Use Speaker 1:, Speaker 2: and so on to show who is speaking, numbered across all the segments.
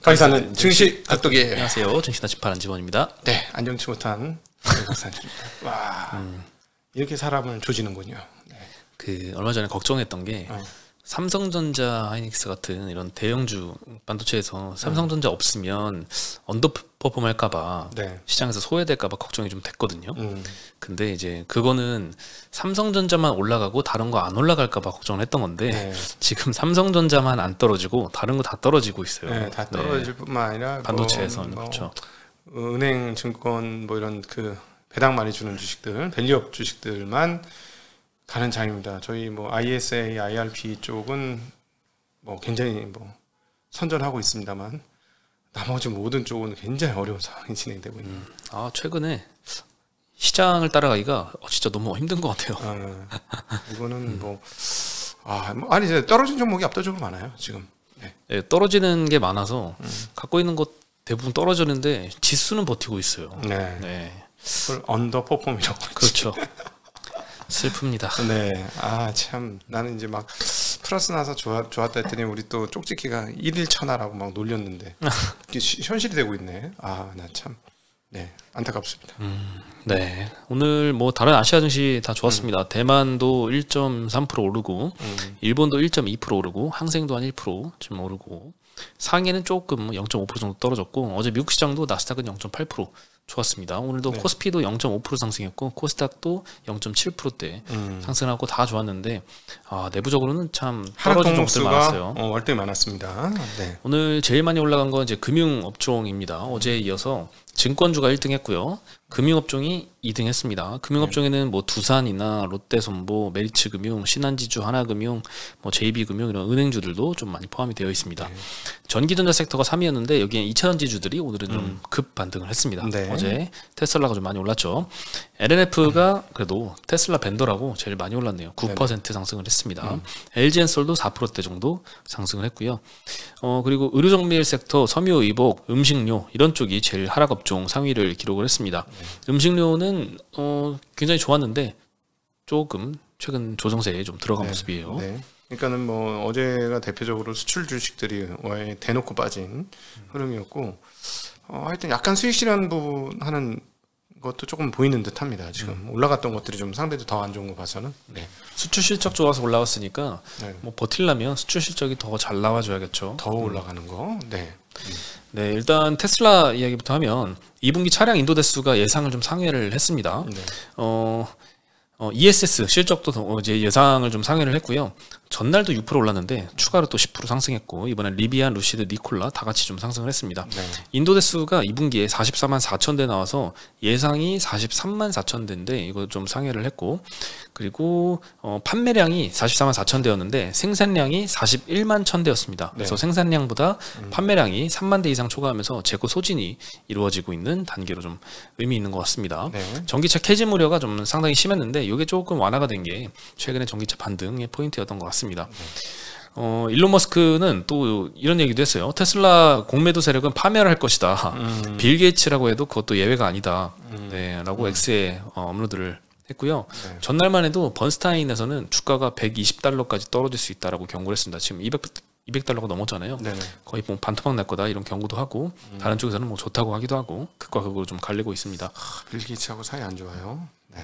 Speaker 1: 강의사는 증시 각도기.
Speaker 2: 안녕하세요. 증시나 집판 안지원입니다.
Speaker 1: 네, 안정치 못한 박사님입니다. 와, 이렇게 사람을 조지는군요. 네.
Speaker 2: 얼마 전에 걱정했던 게 삼성전자, 하이닉스 같은 이런 대형주 반도체에서 삼성전자 없으면 언더퍼폼 할까봐
Speaker 1: 네.
Speaker 2: 시장에서 소외될까봐 걱정이 좀 됐거든요. 근데 이제 그거는 삼성전자만 올라가고 다른 거 안 올라갈까봐 걱정을 했던 건데
Speaker 1: 네.
Speaker 2: 지금 삼성전자만 안 떨어지고 다른 거 다 떨어지고 있어요.
Speaker 1: 네, 다 떨어질 뿐만 아니라
Speaker 2: 반도체에서는 그렇죠.
Speaker 1: 은행, 증권 뭐 이런 그 배당 많이 주는 주식들, 밸류업 주식들만 가는 장입니다. 저희 뭐 ISA, IRP 쪽은 뭐 굉장히 뭐 선전하고 있습니다만 나머지 모든 쪽은 굉장히 어려운 상황이 진행되고 있는.
Speaker 2: 최근에 시장을 따라가기가 진짜 너무 힘든 것 같아요.
Speaker 1: 이거는 아니 이제 떨어진 종목이 압도적으로 많아요 지금. 네.
Speaker 2: 네, 떨어지는 게 많아서 갖고 있는 것 대부분 떨어지는데 지수는 버티고 있어요.
Speaker 1: 네.
Speaker 2: 네.
Speaker 1: 그걸 언더퍼폼이라고.
Speaker 2: 그렇죠. 슬픕니다.
Speaker 1: 네. 참 나는 이제 막 플러스 나서 좋았다 했더니 우리 또 쪽지기가 1일 천하라고 막 놀렸는데 이게 현실이 되고 있네. 나 참 네, 안타깝습니다.
Speaker 2: 네. 오늘 뭐 다른 아시아 증시 다 좋았습니다. 대만도 1.3% 오르고 일본도 1.2% 오르고 항생도 한 1%쯤 오르고 상해는 조금 0.5% 정도 떨어졌고 어제 미국 시장도 나스닥은 0.8% 좋았습니다. 오늘도
Speaker 1: 네.
Speaker 2: 코스피도 0.5% 상승했고 코스닥도 0.7%대 상승하고 다 좋았는데 내부적으로는 참 떨어진 종목들 많았어요.
Speaker 1: 월등히 많았습니다. 네.
Speaker 2: 오늘 제일 많이 올라간 건 이제 금융업종입니다. 어제에 이어서 증권주가 1등 했고요. 금융업종이 2등 했습니다. 금융업종에는 뭐 두산이나 롯데손보, 메리츠금융, 신한지주, 하나금융, 뭐 JB금융 이런 은행주들도 좀 많이 포함이 되어 있습니다.
Speaker 1: 네.
Speaker 2: 전기전자 섹터가 3위였는데 여기에 2차전지주들이 오늘은 좀 급 반등을 했습니다.
Speaker 1: 네.
Speaker 2: 어제 테슬라가 좀 많이 올랐죠. LNF가 그래도 테슬라 밴더라고 제일 많이 올랐네요. 9% 상승을 했습니다. LG엔솔도 4%대 정도 상승을 했고요. 그리고 의료정밀 섹터, 섬유의복, 음식료 이런 쪽이 제일 하락 업종 상위를 기록을 했습니다. 음식료는 굉장히 좋았는데 조금 최근 조정세에 좀 들어간 모습이에요.
Speaker 1: 네. 그러니까는 뭐 어제가 대표적으로 수출 주식들이 대놓고 빠진 흐름이었고 하여튼 약간 수익 실현 부분 하는 것도 조금 보이는 듯합니다. 지금 올라갔던 것들이 좀 상대도 더 안 좋은 거 봐서는. 네.
Speaker 2: 수출 실적 좋아서 올라왔으니까
Speaker 1: 네.
Speaker 2: 뭐 버틸려면 수출 실적이 더 잘 나와줘야겠죠.
Speaker 1: 더 올라가는 거. 네.
Speaker 2: 네, 일단 테슬라 이야기부터 하면 2분기 차량 인도 대수가 예상을 좀 상회를 했습니다.
Speaker 1: 네.
Speaker 2: ESS 실적도 이제 예상을 좀 상회를 했고요. 전날도 6% 올랐는데 추가로 또 10% 상승했고 이번에 리비안, 루시드, 니콜라 다 같이 좀 상승을 했습니다.
Speaker 1: 네.
Speaker 2: 인도 대수가 2분기에 44만 4천 대 나와서 예상이 43만 4천 대인데 이거 좀 상회를 했고 그리고 판매량이 44만 4천 대였는데 생산량이 41만 천 대였습니다. 그래서 생산량보다 판매량이 3만 대 이상 초과하면서 재고 소진이 이루어지고 있는 단계로 좀 의미 있는 것 같습니다.
Speaker 1: 네.
Speaker 2: 전기차 캐즘 우려가 좀 상당히 심했는데 이게 조금 완화가 된 게 최근에 전기차 반등의 포인트였던 것 같습니다. 일론 머스크는 또 이런 얘기도 했어요. 테슬라 공매도 세력은 파멸을 할 것이다. 빌 게이츠라고 해도 그것도 예외가 아니다. 네, 라고 X에 업로드를 했고요.
Speaker 1: 네.
Speaker 2: 전날만 해도 번스타인에서는 주가가 120달러까지 떨어질 수 있다라고 경고를 했습니다. 지금 200달러가 넘었잖아요.
Speaker 1: 네네.
Speaker 2: 거의 뭐 반토막 날 거다 이런 경고도 하고 다른 쪽에서는 뭐 좋다고 하기도 하고 극과 극으로 좀 갈리고 있습니다.
Speaker 1: 빌 게이츠하고 사이 안 좋아요. 네.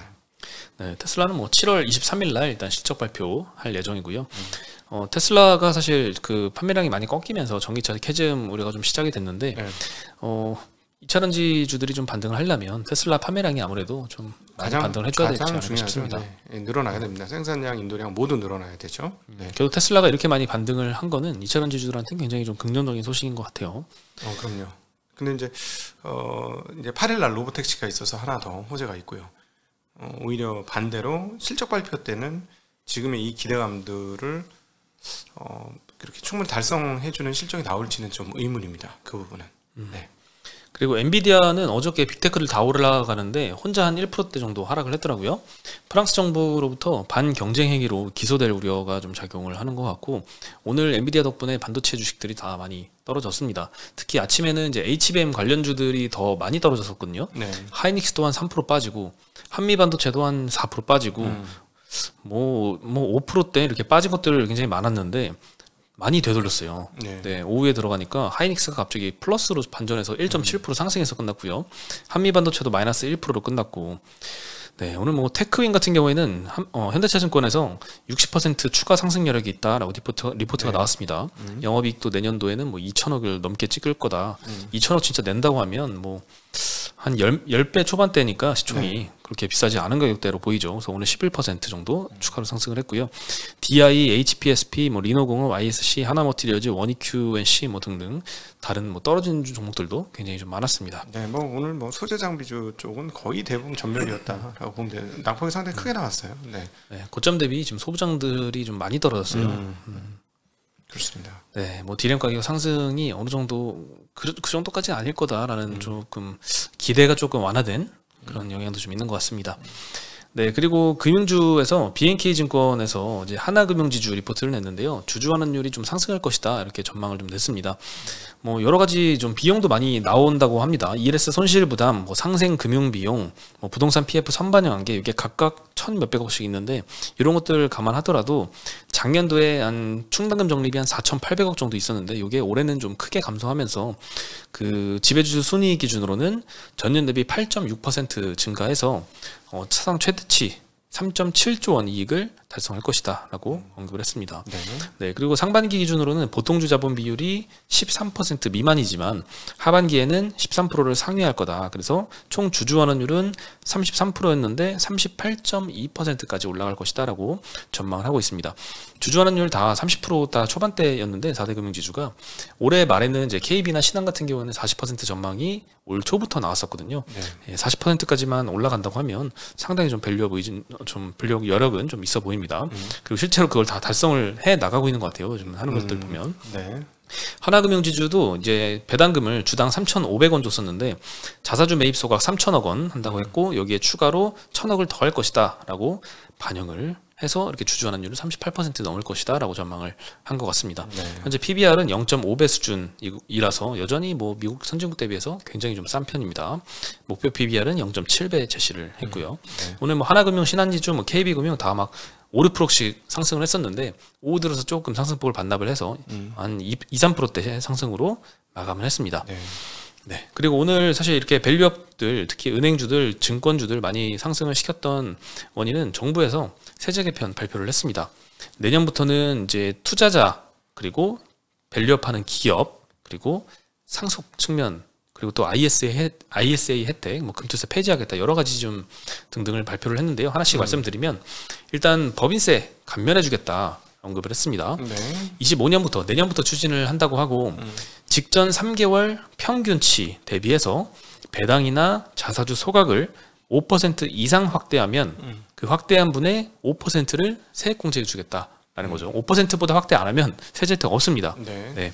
Speaker 2: 네, 테슬라는 뭐 7월 23일 날 일단 실적 발표할 예정이고요. 테슬라가 사실 그 판매량이 많이 꺾이면서 전기차 캐즘 우려가 좀 시작이 됐는데
Speaker 1: 네.
Speaker 2: 2차전지주들이 좀 반등을 하려면 테슬라 판매량이 아무래도 좀 많이 반등을 해줘야 되지 않을까 싶습니다.
Speaker 1: 네. 늘어나야 됩니다. 생산량, 인도량 모두 늘어나야 되죠. 네.
Speaker 2: 결국 테슬라가 이렇게 많이 반등을 한 거는 2차전지주들한테는 굉장히 좀 긍정적인 소식인 것 같아요.
Speaker 1: 그럼요. 근데 이제 8일 날 로보택시가 있어서 하나 더 호재가 있고요. 오히려 반대로 실적 발표 때는 지금의 이 기대감들을 그렇게 충분히 달성해주는 실적이 나올지는 좀 의문입니다. 그 부분은. 네.
Speaker 2: 그리고 엔비디아는 어저께 빅테크를 다 올라가는데 혼자 한 1%대 정도 하락을 했더라고요. 프랑스 정부로부터 반경쟁 행위로 기소될 우려가 좀 작용을 하는 것 같고 오늘 엔비디아 덕분에 반도체 주식들이 다 많이 떨어졌습니다. 특히 아침에는 이제 HBM 관련주들이 더 많이 떨어졌었거든요.
Speaker 1: 네.
Speaker 2: 하이닉스 또한 3% 빠지고 한미반도체도 한 4% 빠지고 뭐 5%대 이렇게 빠진 것들 굉장히 많았는데 많이 되돌렸어요.
Speaker 1: 네.
Speaker 2: 네, 오후에 들어가니까 하이닉스가 갑자기 플러스로 반전해서 1.7% 상승해서 끝났고요. 한미반도체도 마이너스 1%로 끝났고, 네, 오늘 뭐 테크윈 같은 경우에는 현대차증권에서 60% 추가 상승 여력이 있다라고 리포트가
Speaker 1: 네.
Speaker 2: 나왔습니다. 영업이익도 내년도에는 뭐 2천억을 넘게 찍을 거다. 2천억 진짜 낸다고 하면 뭐 한 10배 초반대니까 시총이 그렇게 비싸지 않은 가격대로 보이죠. 그래서 오늘 11% 정도 추가로 상승을 했고요. DI, HPSP, 뭐 리노공업, ISC, 하나머티리얼즈, 원이큐NC 뭐 등등 다른 뭐 떨어진 종목들도 굉장히 좀 많았습니다.
Speaker 1: 네, 뭐 오늘 뭐 소재 장비주 쪽은 거의 대부분 전멸이었다라고 보면 돼요. 낙폭이 상당히 크게 나왔어요. 네.
Speaker 2: 네, 고점 대비 지금 소부장들이 좀 많이 떨어졌어요.
Speaker 1: 그렇습니다.
Speaker 2: 네, 뭐 디램 가격 상승이 어느 정도 그 정도까지는 아닐 거다라는 조금 기대가 조금 완화된 그런 영향도 좀 있는 것 같습니다. 네, 그리고 금융주에서 BNK 증권에서 이제 하나금융지주 리포트를 냈는데요. 주주 환원율이 좀 상승할 것이다 이렇게 전망을 좀 냈습니다. 뭐 여러 가지 좀 비용도 많이 나온다고 합니다. ELS 손실 부담, 뭐 상생 금융 비용, 뭐 부동산 PF 선반영 한계 이게 각각 1,000 몇백억씩 있는데 이런 것들 감안하더라도 작년도에 한 충당금 적립이 한 4,800억 정도 있었는데 이게 올해는 좀 크게 감소하면서 그 지배주주 순이익 기준으로는 전년 대비 8.6% 증가해서 사상 최대치 3.7조 원 이익을 달성할 것이다 라고 언급을 했습니다. 네, 그리고 상반기 기준으로는 보통주 자본 비율이 13% 미만이지만 하반기에는 13%를 상회할 거다. 그래서 총 주주 환원율은 33%였는데 38.2%까지 올라갈 것이다 라고 전망을 하고 있습니다. 주주 환원율 다 30% 초반대였는데 4대 금융지주가 올해 말에는 이제 KB나 신한 같은 경우는 40% 전망이 올 초부터 나왔었거든요. 40%까지만 올라간다고 하면 상당히 좀 밸류 여력은 좀 있어 보입니다. 그리고 실제로 그걸 다 달성을 해 나가고 있는 것 같아요. 요즘 하는 것들 보면.
Speaker 1: 네.
Speaker 2: 하나금융지주도 이제 배당금을 주당 3,500원 줬었는데 자사주 매입 소각 3,000억 원 한다고 했고 여기에 추가로 1,000억을 더 할 것이다라고 반영을 해서 이렇게 주주 환원율을 38% 넘을 것이다라고 전망을 한 것 같습니다. 현재 PBR은 0.5배 수준이라서 여전히 뭐 미국 선진국 대비해서 굉장히 좀 싼 편입니다. 목표 PBR은 0.7배 제시를 했고요. 오늘 뭐 하나금융, 신한지주, 뭐 KB금융 다 막 5, 6%씩 상승을 했었는데 오후 들어서 조금 상승폭을 반납을 해서 한 2, 3%대 상승으로 마감을 했습니다. 네. 그리고 오늘 사실 이렇게 밸류업들 특히 은행주들, 증권주들 많이 상승을 시켰던 원인은 정부에서 세제 개편 발표를 했습니다. 내년부터는 이제 투자자 그리고 밸류업하는 기업 그리고 상속 측면 그리고 또 ISA 혜택, 뭐 금투세 폐지하겠다 여러 가지 좀 등등을 발표를 했는데요. 하나씩 말씀드리면 일단 법인세 감면해주겠다 언급을 했습니다. 25년부터 내년부터 추진을 한다고 하고 직전 3개월 평균치 대비해서 배당이나 자사주 소각을 5% 이상 확대하면 그 확대한 분의 5%를 세액공제해 주겠다라는 거죠. 5%보다 확대 안 하면 세제 혜택 없습니다. 네.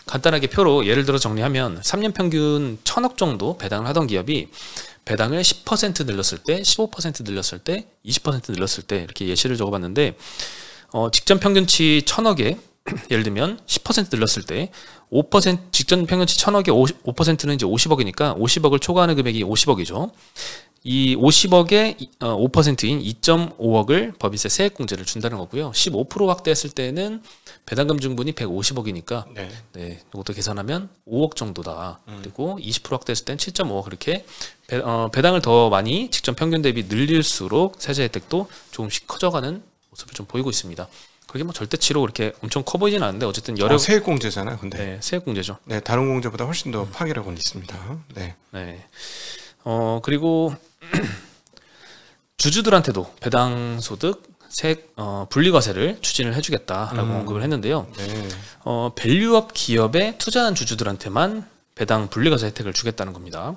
Speaker 2: 간단하게 표로 예를 들어 정리하면 3년 평균 1,000억 정도 배당을 하던 기업이 배당을 10% 늘렸을 때, 15% 늘렸을 때, 20% 늘렸을 때 이렇게 예시를 적어봤는데 직전 평균치 1,000억에 예를 들면 10% 늘렸을 때 5% 직전 평균치 1,000억에 5%는 이제 50억이니까 50억을 초과하는 금액이 50억이죠. 이 50억의 5%인 2.5억을 법인세 세액공제를 준다는 거고요. 15% 확대했을 때는 배당금 증분이 150억이니까 네, 이것도 계산하면 5억 정도다. 그리고 20% 확대했을 때는 7.5억 그렇게 배당을 더 많이 직전 평균 대비 늘릴수록 세제 혜택도 조금씩 커져가는 모습을 좀 보이고 있습니다. 그게 뭐 절대치로 그렇게 엄청 커 보이진 않는데 어쨌든 여러
Speaker 1: 세액공제잖아요. 근데
Speaker 2: 네, 세액공제죠.
Speaker 1: 네, 다른 공제보다 훨씬 더 파괴력은 있습니다. 네.
Speaker 2: 그리고 주주들한테도 배당 소득 세액 분리과세를 추진을 해주겠다라고 언급을 했는데요. 밸류업 기업에 투자한 주주들한테만 배당 분리과세 혜택을 주겠다는 겁니다.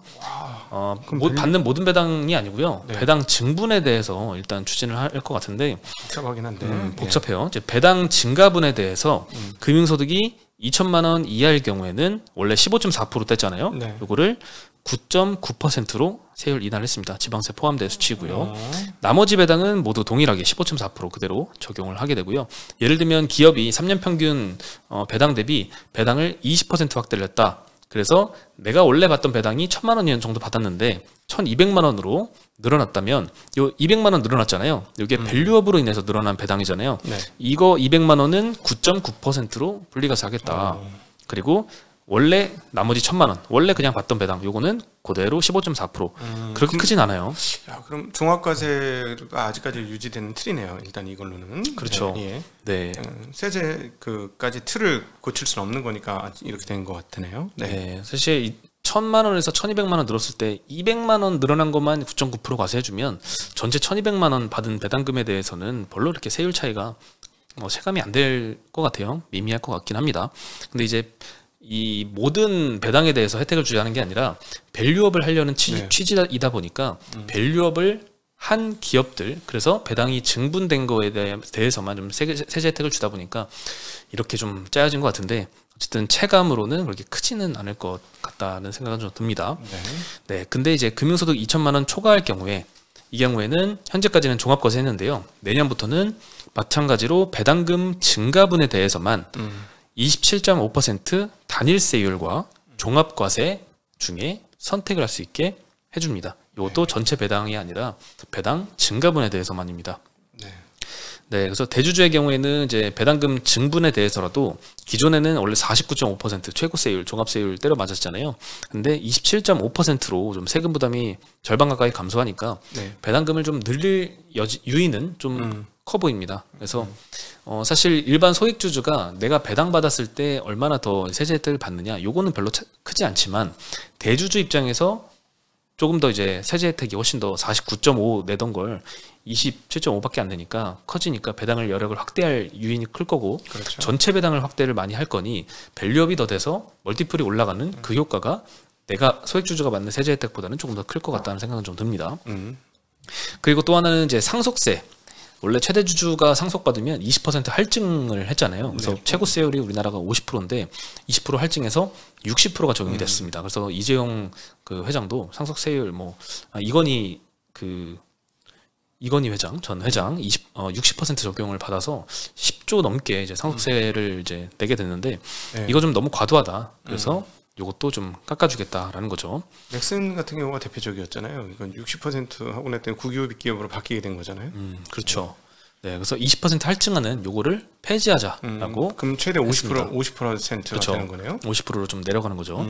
Speaker 2: 받는 모든 배당이 아니고요. 배당 증분에 대해서 일단 추진을 할 것 같은데
Speaker 1: 복잡하긴 한데
Speaker 2: 복잡해요. 이제 배당 증가분에 대해서 금융소득이 2천만 원 이하일 경우에는 원래 15.4%떼잖아요. 요거를 9.9%로 세율 인하를 했습니다. 지방세 포함된 수치고요. 나머지 배당은 모두 동일하게 15.4% 그대로 적용을 하게 되고요. 예를 들면 기업이 3년 평균 배당 대비 배당을 20% 확대를 했다. 그래서 내가 원래 받던 배당이 1,000만 원 정도 받았는데 1,200만 원으로 늘어났다면 요 200만 원 늘어났잖아요. 이게 밸류업으로 인해서 늘어난 배당이잖아요.
Speaker 1: 네.
Speaker 2: 이거 200만 원은 9.9%로 분리가세 하겠다. 그리고 원래 나머지 1,000만 원 원래 그냥 받던 배당 요거는 그대로 15.4%. 그렇게 크진 않아요.
Speaker 1: 야, 그럼 종합과세가 아직까지 유지되는 틀이네요. 일단 이걸로는.
Speaker 2: 그렇죠.
Speaker 1: 네.
Speaker 2: 네.
Speaker 1: 세제 그까지 틀을 고칠 수는 없는 거니까 이렇게 된 것 같으네요. 네.
Speaker 2: 네. 사실 1,000만 원에서 1,200만 원 늘었을 때 200만 원 늘어난 것만 9.9% 과세해주면 전체 1,200만 원 받은 배당금에 대해서는 별로 이렇게 세율 차이가 체감이 안 될 것 같아요. 미미할 것 같긴 합니다. 근데 이제 이 모든 배당에 대해서 혜택을 주자는 게 아니라 밸류업을 하려는 취지이다 보니까 밸류업을 한 기업들, 그래서 배당이 증분된 거에 대해서만 좀 세제 혜택을 주다 보니까 이렇게 좀 짜여진 것 같은데, 어쨌든 체감으로는 그렇게 크지는 않을 것 같다는 생각은 좀 듭니다. 네. 근데 이제 금융소득 2,000만 원 초과할 경우에, 이 경우에는 현재까지는 종합과세 했는데요, 내년부터는 마찬가지로 배당금 증가분에 대해서만 27.5% 단일세율과 종합과세 중에 선택을 할 수 있게 해줍니다. 이것도 전체 배당이 아니라 배당 증가분에 대해서만입니다. 네, 그래서 대주주의 경우에는 이제 배당금 증분에 대해서라도 기존에는 원래 49.5% 최고세율, 종합세율 때려 맞았잖아요. 근데 27.5%로 좀 세금 부담이 절반 가까이 감소하니까 배당금을 좀 늘릴 유인은 좀 커 보입니다. 그래서 사실 일반 소액주주가 내가 배당 받았을 때 얼마나 더 세제 혜택을 받느냐, 요거는 별로 크지 않지만 대주주 입장에서 조금 더 이제 세제 혜택이 훨씬 더 49.5 내던 걸 27.5밖에 안 되니까 커지니까 배당을 여력을 확대할 유인이 클 거고, 그렇죠. 전체 배당을 확대를 많이 할 거니 밸류업이 더 돼서 멀티플이 올라가는 그 효과가 내가 소액주주가 받는 세제 혜택보다는 조금 더 클 것 같다는 생각은 좀 듭니다. 그리고 또 하나는 이제 상속세. 원래 최대 주주가 상속받으면 20% 할증을 했잖아요. 그래서 최고세율이 우리나라가 50%인데 20% 할증해서 60%가 적용이 됐습니다. 그래서 이재용 그 회장도 상속세율 이건희 회장, 전 회장 60% 적용을 받아서 10조 넘게 이제 상속세를 이제 내게 됐는데, 이거 좀 너무 과도하다. 그래서 요것도 좀 깎아주겠다라는 거죠.
Speaker 1: 넥슨 같은 경우가 대표적이었잖아요. 이건 60% 하고 났더니 국유비 기업으로 바뀌게 된 거잖아요.
Speaker 2: 그렇죠. 네, 그래서 20% 할증하는 요거를 폐지하자라고.
Speaker 1: 그럼 최대 50%가 되는 거네요.
Speaker 2: 50%로 좀 내려가는 거죠.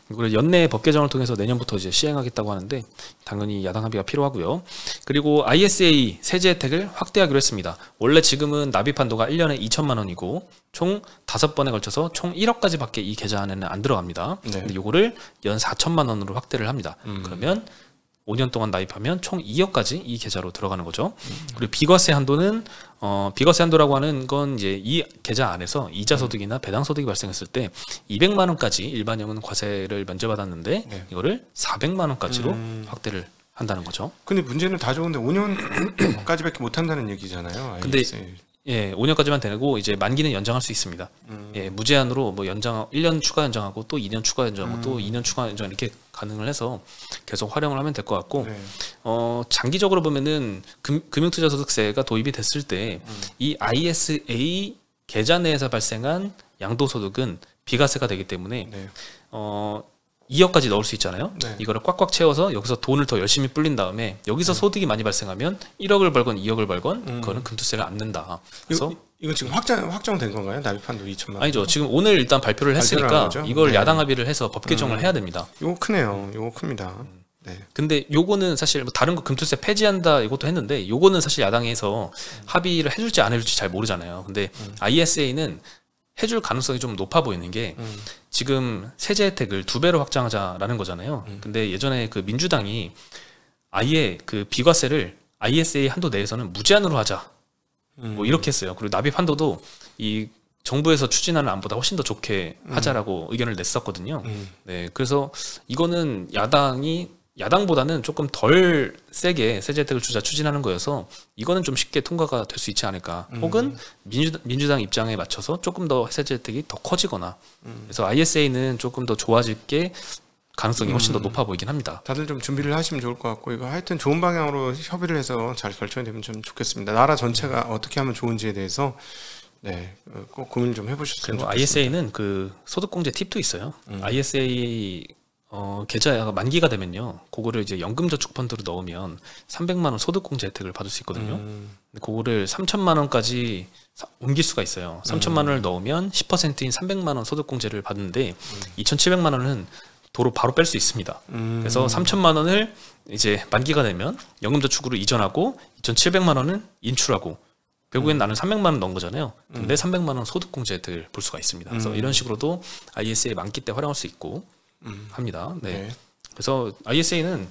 Speaker 2: 그리고 연내 법 개정을 통해서 내년부터 이제 시행하겠다고 하는데 당연히 야당 합의가 필요하고요. 그리고 ISA 세제 혜택을 확대하기로 했습니다. 원래 지금은 납입 한도가 1년에 2천만 원이고 총 5번에 걸쳐서 총 1억까지밖에 이 계좌 안에는 안 들어갑니다. 근데 요거를 연 4천만 원으로 확대를 합니다. 그러면 5년 동안 납입하면 총 2억까지 이 계좌로 들어가는 거죠. 그리고 비과세 한도는 비과세 한도라고 하는 건 이제 이 계좌 안에서 이자 소득이나 배당 소득이 발생했을 때 200만 원까지 일반형은 과세를 면제받았는데 이거를 400만 원까지로 확대를 한다는 거죠.
Speaker 1: 근데 문제는 다 좋은데 5년까지밖에 못 한다는 얘기잖아요.
Speaker 2: 근데 5년까지만 되고 이제 만기는 연장할 수 있습니다. 무제한으로 뭐 1년 추가 연장하고 또 2년 추가 연장하고 또 2년 추가 연장 이렇게 가능을 해서 계속 활용을 하면 될 것 같고, 장기적으로 보면은 금융투자소득세가 도입이 됐을 때 이 ISA 계좌 내에서 발생한 양도소득은 비과세가 되기 때문에 2억까지 넣을 수 있잖아요. 이거를 꽉꽉 채워서 여기서 돈을 더 열심히 불린 다음에 여기서 소득이 많이 발생하면 1억을 벌건 2억을 벌건 그거는 금투세를 안 낸다. 그래서
Speaker 1: 이거 지금 확정된 건가요? 납입한도 2천만 원?
Speaker 2: 아니죠. 지금 오늘 일단 발표를 했으니까 이걸 야당 합의를 해서 법 개정을 해야 됩니다.
Speaker 1: 이거 크네요. 이거 큽니다.
Speaker 2: 근데 요거는 사실 뭐 다른 거 금투세 폐지한다 이것도 했는데 요거는 사실 야당에서 합의를 해줄지 안 해줄지 잘 모르잖아요. 근데 ISA는 해줄 가능성이 좀 높아 보이는 게 지금 세제 혜택을 2배로 확장하자라는 거잖아요. 근데 예전에 그 민주당이 아예 그 비과세를 ISA 한도 내에서는 무제한으로 하자 뭐 이렇게 했어요. 그리고 납입 한도도 이 정부에서 추진하는 안보다 훨씬 더 좋게 하자라고 의견을 냈었거든요. 네, 그래서 이거는 야당보다는 조금 덜 세게 세제 혜택을 주자 추진하는 거여서 이거는 좀 쉽게 통과가 될 수 있지 않을까. 혹은 민주당 입장에 맞춰서 조금 더 세제 혜택이 더 커지거나. 그래서 ISA는 조금 더 좋아질 게 가능성이 훨씬 더 높아 보이긴 합니다.
Speaker 1: 다들 좀 준비를 하시면 좋을 것 같고, 이거 하여튼 좋은 방향으로 협의를 해서 잘 결정이 되면 좀 좋겠습니다. 나라 전체가 어떻게 하면 좋은지에 대해서 네, 꼭 고민 좀 해보셨으면
Speaker 2: 그리고
Speaker 1: 좋겠습니다.
Speaker 2: ISA는 그 소득공제 팁도 있어요. ISA 계좌가 만기가 되면요, 그거를 이제 연금저축펀드로 넣으면 300만 원 소득공제 혜택을 받을 수 있거든요. 근데 그거를 3천만 원까지 옮길 수가 있어요. 3천만 원을 넣으면 10%인 300만 원 소득공제를 받는데 2,700만 원은 도로 바로 뺄 수 있습니다. 그래서 3천만 원을 이제 만기가 되면 연금저축으로 이전하고 2,700만 원은 인출하고 결국엔 나는 300만 원 넣은 거잖아요. 근데 300만 원 소득공제 혜택을 볼 수가 있습니다. 그래서 이런 식으로도 ISA 만기 때 활용할 수 있고 합니다. 네.
Speaker 1: 네.
Speaker 2: 그래서 ISA는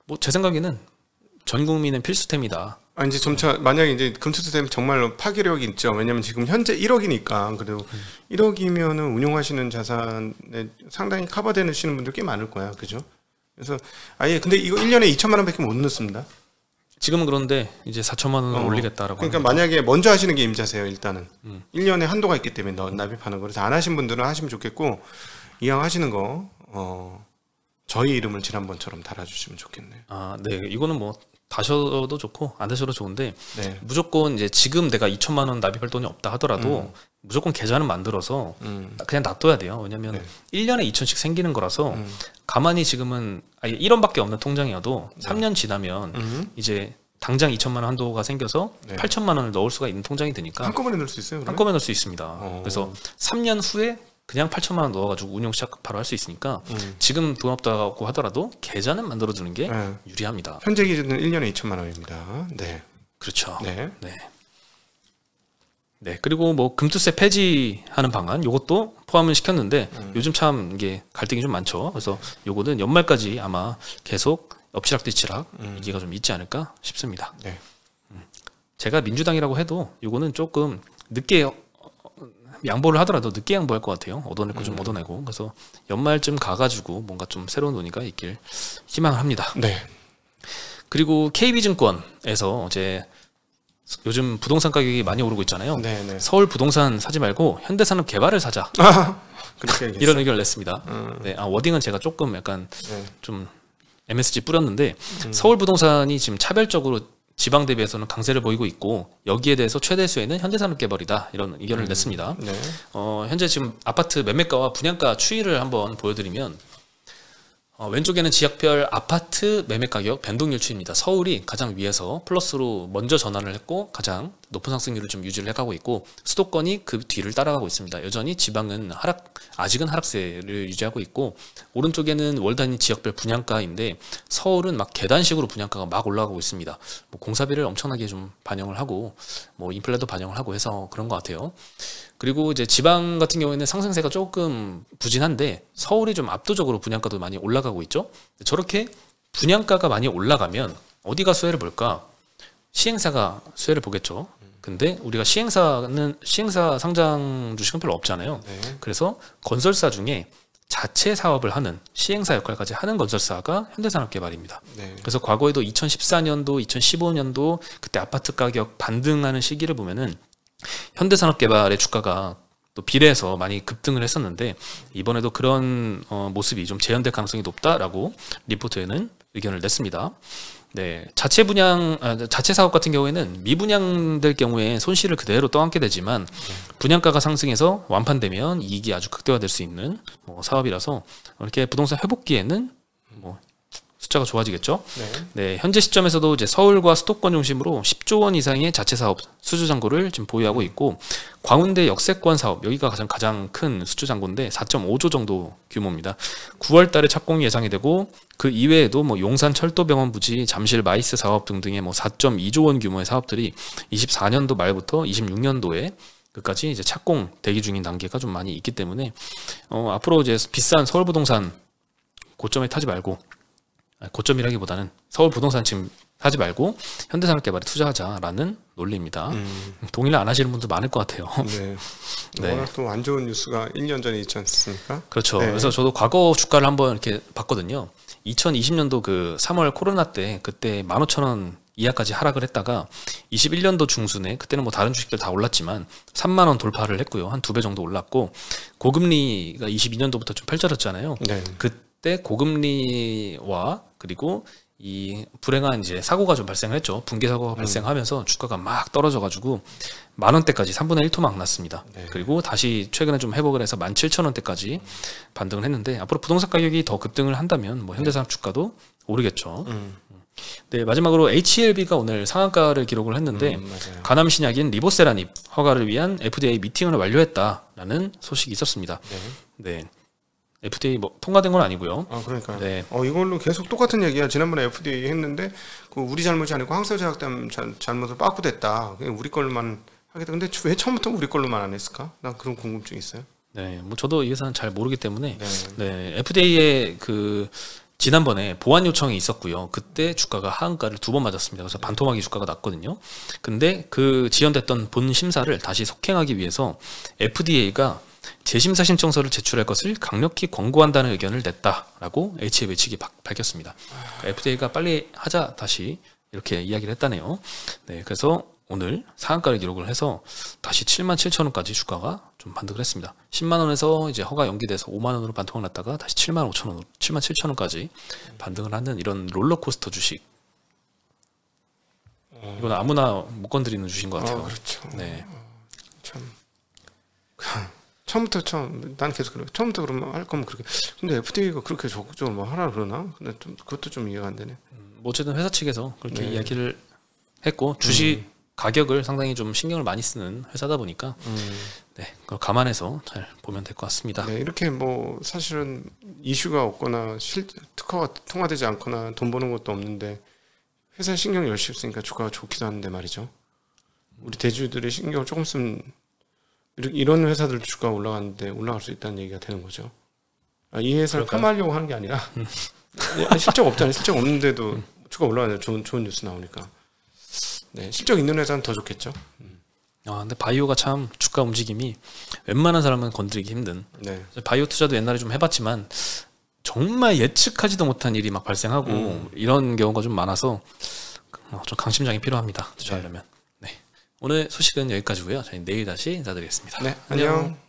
Speaker 2: 뭐 제 생각에는 전 국민은 필수템이다.
Speaker 1: 아, 이제 점차 만약에 이제 금투스템 정말로 파괴력이 있죠. 왜냐면 지금 현재 1억이니까 그래도 1억이면은 운용하시는 자산에 상당히 커버되시는 분들 꽤 많을 거야, 그죠? 그래서 아예 근데 이거 1년에 2천만 원밖에 못 넣습니다.
Speaker 2: 지금은 그런데 이제 4천만 원을 올리겠다라고.
Speaker 1: 그러니까
Speaker 2: 하는 거죠.
Speaker 1: 만약에 먼저 하시는 게 임자세요. 일단은 1년에 한도가 있기 때문에 납입하는 거. 그래서 안 하신 분들은 하시면 좋겠고 이왕 하시는 거 저희 이름을 지난번처럼 달아주시면 좋겠네요.
Speaker 2: 아, 네. 이거는 뭐 다셔도 좋고 안 다셔도 좋은데
Speaker 1: 네.
Speaker 2: 무조건 이제 지금 내가 2천만 원 납입할 돈이 없다 하더라도 무조건 계좌는 만들어서 그냥 놔둬야 돼요. 왜냐면
Speaker 1: 네.
Speaker 2: 1년에 2천씩 생기는 거라서 가만히 지금은 아예 1원밖에 없는 통장이어도 3년 지나면 이제 당장 2천만 원 한도가 생겨서
Speaker 1: 네.
Speaker 2: 8천만 원을 넣을 수가 있는 통장이 되니까
Speaker 1: 한꺼번에 넣을 수 있어요? 그러면?
Speaker 2: 한꺼번에 넣을 수 있습니다. 그래서 3년 후에 그냥 8천만 원 넣어가지고 운용 시작 바로 할 수 있으니까 지금 돈 없다고 하더라도 계좌는 만들어두는 게
Speaker 1: 네.
Speaker 2: 유리합니다.
Speaker 1: 현재 기준은 1년에 2천만 원입니다. 네.
Speaker 2: 그렇죠.
Speaker 1: 네.
Speaker 2: 네. 네. 그리고 뭐 금투세 폐지하는 방안 요것도 포함을 시켰는데 요즘 참 이게 갈등이 좀 많죠. 그래서 요거는 연말까지 아마 계속 엎치락뒤치락 얘기가 좀 있지 않을까 싶습니다.
Speaker 1: 네.
Speaker 2: 제가 민주당이라고 해도 요거는 조금 늦게 양보를 하더라도 늦게 양보할 것 같아요. 얻어낼 거 좀 얻어내고. 그래서 연말쯤 가가지고 뭔가 좀 새로운 논의가 있길 희망을 합니다.
Speaker 1: 네.
Speaker 2: 그리고 KB증권에서 이제 요즘 부동산 가격이 많이 오르고 있잖아요.
Speaker 1: 네, 네.
Speaker 2: 서울 부동산 사지 말고 현대산업개발을 사자.
Speaker 1: 그렇게 얘기했어요.
Speaker 2: 이런 의견을 냈습니다. 네, 워딩은 제가 조금 약간
Speaker 1: 네.
Speaker 2: 좀 MSG 뿌렸는데 서울 부동산이 지금 차별적으로 지방 대비해서는 강세를 보이고 있고 여기에 대해서 최대 수혜는 현대산업개발이다 이런 의견을 냈습니다.
Speaker 1: 네.
Speaker 2: 현재 지금 아파트 매매가와 분양가 추이를 한번 보여드리면 왼쪽에는 지역별 아파트 매매 가격 변동률 추이입니다. 서울이 가장 위에서 플러스로 먼저 전환을 했고 가장 높은 상승률을 좀 유지를 해가고 있고 수도권이 그 뒤를 따라가고 있습니다. 여전히 지방은 아직은 하락세를 유지하고 있고 오른쪽에는 월 단위 지역별 분양가인데 서울은 막 계단식으로 분양가가 막 올라가고 있습니다. 뭐 공사비를 엄청나게 좀 반영을 하고 뭐 인플레도 반영을 하고 해서 그런 것 같아요. 그리고 이제 지방 같은 경우에는 상승세가 조금 부진한데 서울이 좀 압도적으로 분양가도 많이 올라가고 있죠. 저렇게 분양가가 많이 올라가면 어디가 수혜를 볼까? 시행사가 수혜를 보겠죠. 근데 우리가 시행사 상장 주식은 별로 없잖아요.
Speaker 1: 네.
Speaker 2: 그래서 건설사 중에 자체 사업을 하는 시행사 역할까지 하는 건설사가 현대산업개발입니다.
Speaker 1: 네.
Speaker 2: 그래서 과거에도 2014년도, 2015년도 그때 아파트 가격 반등하는 시기를 보면은 현대산업개발의 주가가 또 비례해서 많이 급등을 했었는데 이번에도 그런 모습이 좀 재현될 가능성이 높다라고 리포트에는 의견을 냈습니다. 네, 자체 사업 같은 경우에는 미분양될 경우에 손실을 그대로 떠안게 되지만 분양가가 상승해서 완판되면 이익이 아주 극대화될 수 있는 사업이라서 이렇게 부동산 회복기에는 숫자가 좋아지겠죠. 네, 현재 시점에서도 이제 서울과 수도권 중심으로 10조 원 이상의 자체 사업 수주 잔고를 지금 보유하고 있고 광운대 역세권 사업 여기가 가장 큰 수주 잔고인데 4.5조 정도 규모입니다. 9월 달에 착공이 예상이 되고 그 이외에도 용산 철도병원 부지, 잠실 마이스 사업 등등의 4.2조 원 규모의 사업들이 24년도 말부터 26년도에 끝까지 이제 착공 대기 중인 단계가 좀 많이 있기 때문에 앞으로 이제 비싼 서울 부동산 고점에 타지 말고 고점이라기보다는 서울 부동산 지금 하지 말고 현대산업개발에 투자하자라는 논리입니다. 동의를 안 하시는 분도 많을 것 같아요.
Speaker 1: 네.
Speaker 2: 네.
Speaker 1: 워낙 또 안 좋은 뉴스가 1년 전에 있지 않습니까?
Speaker 2: 그렇죠.
Speaker 1: 네.
Speaker 2: 그래서 저도 과거 주가를 한번 이렇게 봤거든요. 2020년도 그 3월 코로나 때 그때 15,000원 이하까지 하락을 했다가 21년도 중순에 그때는 다른 주식들 다 올랐지만 3만 원 돌파를 했고요. 한 2배 정도 올랐고 고금리가 22년도부터 좀 펼쳐졌잖아요.
Speaker 1: 네.
Speaker 2: 그때 고금리와 그리고 이 불행한 이제 사고가 좀 발생했죠. 붕괴 사고가 발생하면서 주가가 막 떨어져가지고 10,000원대까지 3분의 1 토막 났습니다.
Speaker 1: 네.
Speaker 2: 그리고 다시 최근에 좀 회복을 해서 17,000원대까지 반등을 했는데 앞으로 부동산 가격이 더 급등을 한다면 뭐 현대산업 주가도 오르겠죠. 네, 마지막으로 HLB가 오늘 상한가를 기록을 했는데
Speaker 1: 맞아요.
Speaker 2: 간암 신약인 리보세라닙 허가를 위한 FDA 미팅을 완료했다라는 소식이 있었습니다.
Speaker 1: 네.
Speaker 2: 네. FDA 뭐 통과된 건 아니고요.
Speaker 1: 아 그러니까.
Speaker 2: 네.
Speaker 1: 이걸로 계속 똑같은 얘기야. 지난번에 FDA 했는데 그 우리 잘못이 아니고 항소제약단 잘못을 빠꾸됐다. 그냥 우리 걸로만 하겠다. 근데 왜 처음부터 우리 걸로만 안 했을까? 난 그런 궁금증이 있어요.
Speaker 2: 네, 뭐 저도 이 회사는 잘 모르기 때문에
Speaker 1: 네.
Speaker 2: FDA의 그 지난번에 보완 요청이 있었고요. 그때 주가가 하한가를 2번 맞았습니다. 그래서 반토막이 주가가 났거든요. 근데 그 지연됐던 본 심사를 다시 속행하기 위해서 FDA가 재심사 신청서를 제출할 것을 강력히 권고한다는 의견을 냈다라고 HLB 측이 밝혔습니다. 그러니까 FDA가 빨리 하자 다시 이렇게 이야기를 했다네요. 네, 그래서 오늘 상한가를 기록을 해서 다시 77,000원까지 주가가 좀 반등을 했습니다. 10만 원에서 이제 허가 연기돼서 5만 원으로 반토막 났다가 다시 75,000원, 77,000원까지 반등을 하는 이런 롤러코스터 주식. 이건 아무나 못 건드리는 주식인 것 같아요.
Speaker 1: 그렇죠.
Speaker 2: 네.
Speaker 1: 참. 난 계속 그래. 처음부터 그러면 할 거면 그렇게. 근데 FDA가 그렇게 적극적으로 뭐 하라 그러나? 근데 좀 그것도 좀 이해가 안 되네.
Speaker 2: 뭐 어쨌든 회사 측에서 그렇게
Speaker 1: 네.
Speaker 2: 이야기를 했고 주식 가격을 상당히 좀 신경을 많이 쓰는 회사다 보니까 네, 그걸 감안해서 잘 보면 될 것 같습니다.
Speaker 1: 네, 이렇게 뭐 사실은 이슈가 없거나 특허가 통과되지 않거나 돈 버는 것도 없는데 회사에 신경 열심히 쓰니까 주가가 좋기도 하는데 말이죠. 우리 대주주들이 신경을 조금 쓰면 이런 회사들 주가가 올라가는데 올라갈 수 있다는 얘기가 되는 거죠. 이 회사를
Speaker 2: 그럴까요?
Speaker 1: 폄하하려고 하는 게 아니라 실적 없잖아요. 실적 없는데도 주가 올라가는 좋은 뉴스 나오니까. 네, 실적 있는 회사는 더 좋겠죠.
Speaker 2: 근데 바이오가 참 주가 움직임이 웬만한 사람은 건드리기 힘든.
Speaker 1: 네.
Speaker 2: 바이오 투자도 옛날에 좀 해봤지만 정말 예측하지도 못한 일이 막 발생하고 이런 경우가 좀 많아서 좀 강심장이 필요합니다. 투자하려면. 네. 오늘 소식은 여기까지고요. 저희 내일 다시 인사드리겠습니다.
Speaker 1: 네, 안녕.